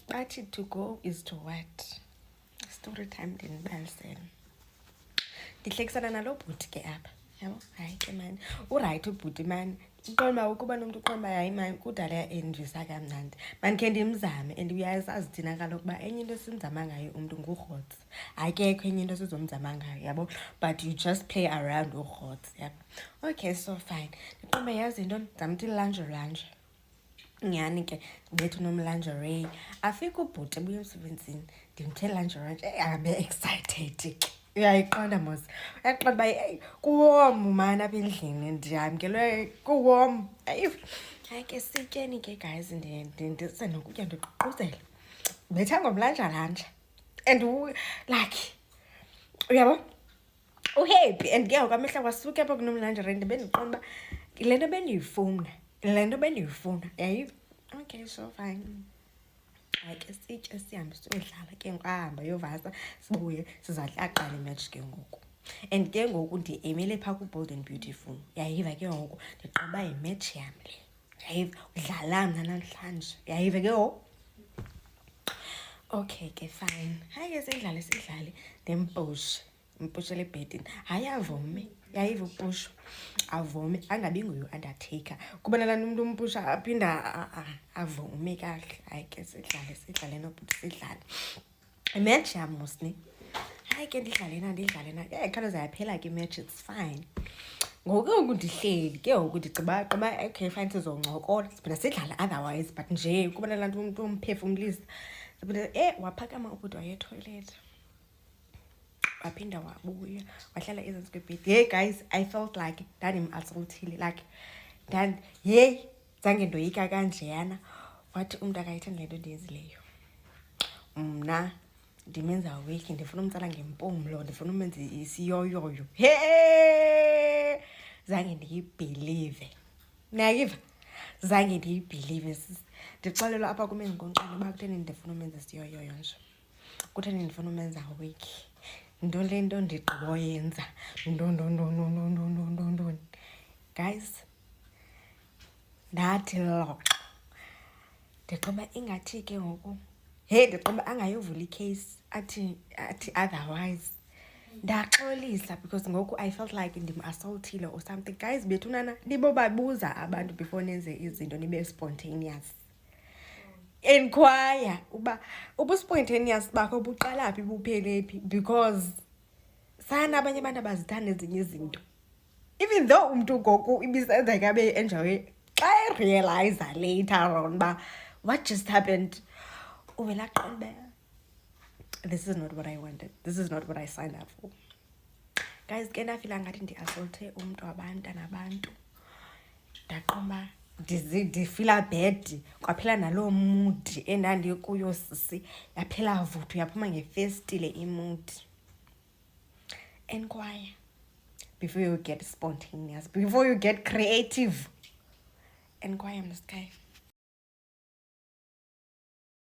bathi to go is to what? Story time ndinibalisele. Ndihlekisana nalo bhuti ke apha. Yabo, hayi ke mani. Urayithi ubhuti mani. Uqonda ukuba nomuntu uqonda hayi mani kudala yaenjisa kamnandi. Mandikhe ndimzame and uyazazi thina kaloku uba enye into esimzama ngayo umuntu ngurhotsi. Akekho enye into esizomzama ngayo, yabo. But you just play around urhotsi, yabo. Okay, so fine. Ndiqonda yazi into ndizamthi lunge. Nyani ke bethu nomlingerie afika ubhuti ebuya emsebenzini ndimthe lingerie abe excited ke uyayiqonda mos uyaqonda uba kuwom mani apha endlini ndiyamkelwe kuwom hayi ke sityeni ke guys ndize nokutya ndiququzela betha ngomlanjalanja and like uyabo uhappy and ke ngoku amehla kwasuke apha kunomlingerie ndibendiqonda uba le nto bendiyifuna yayiva. Okay, so fine. Hayi ke sitye sihambe siyodlala ke ngoku ahamba yovasa sibuye sizadlaqala imatch ke ngoku and ke ngoku ndiemele phaa ku-Bold and Beautiful yayiva ke ngoku ndiqoba yimatch yam le yayiva udlala mna namhlanje yayiva ke ngoku. Okay ke fine hayi ke sidlale ndimpushele ebhedini hayi avume yayiva upushwa avume angabi nguye u-undertaker kuba nalaa umuntu umpusha aphinda avume kahle. Hayi ke sidlale nobhuti sidlale imatch yam mosni. Hayi ke ndidlale na khawuleza yaphela ke imatch, it's fine. Ngoku ndihleli ke ngoku ndicinga uba okay fine sizoncokola siphinda sidlale otherwise but nje kuba nalaa nto umntu umphefumlisa siphinda waphakama ubhuti wayetoilet waphinda wabuya wahlala ezantsi kwebhedi. Hey guys, I felt like ndandim-assaultile like zange ndoyika kanjeyana. Wathi umntu akayithandi le nto ndiyenzileyo. Mna ndimenza weki ndifuna umtsala ngempumlo ndifuna umenza isiyoyoyo. Zange ndiyibhilive nayiva zange ndiyibhilive ndixelelwa apha kum ezinkonkxeni uba kutheni ndifuna umenza isiyoyoyo nje kutheni ndifuna umenza weki nto le nto ndigqiboyenza ntoni. Guys, ndathi loxo ndigqiba ingathi ke ngoku ndigqiba angayovula ikheyisi athi otherwise ndaxolisa because ngoku I felt like ndim-assaultile or something. Guys, bethunana nibo babuza abantu before nenze izinto nibe spontaneous. Enquire uba ubu-spontaneous bakho buqala phi buphele phi because sana abanye abantu abazithanda ezinye izinto even though umntu ngoku ibisenzeka be-enjoy xa erealizer later on uba what just happened uvela qonda this is not what I wanted, this is not what I signed up for. Guys, ke ndafila ngathi ndi-assalte umntu nabantu ndaqomba ndifila bad kwaphela naloo mood endandikuyo sisi yaphela vuthu yaphuma ngefestile imood. Enquire before you get spontaneous, before you get creative. Enquire, Mr. Guy.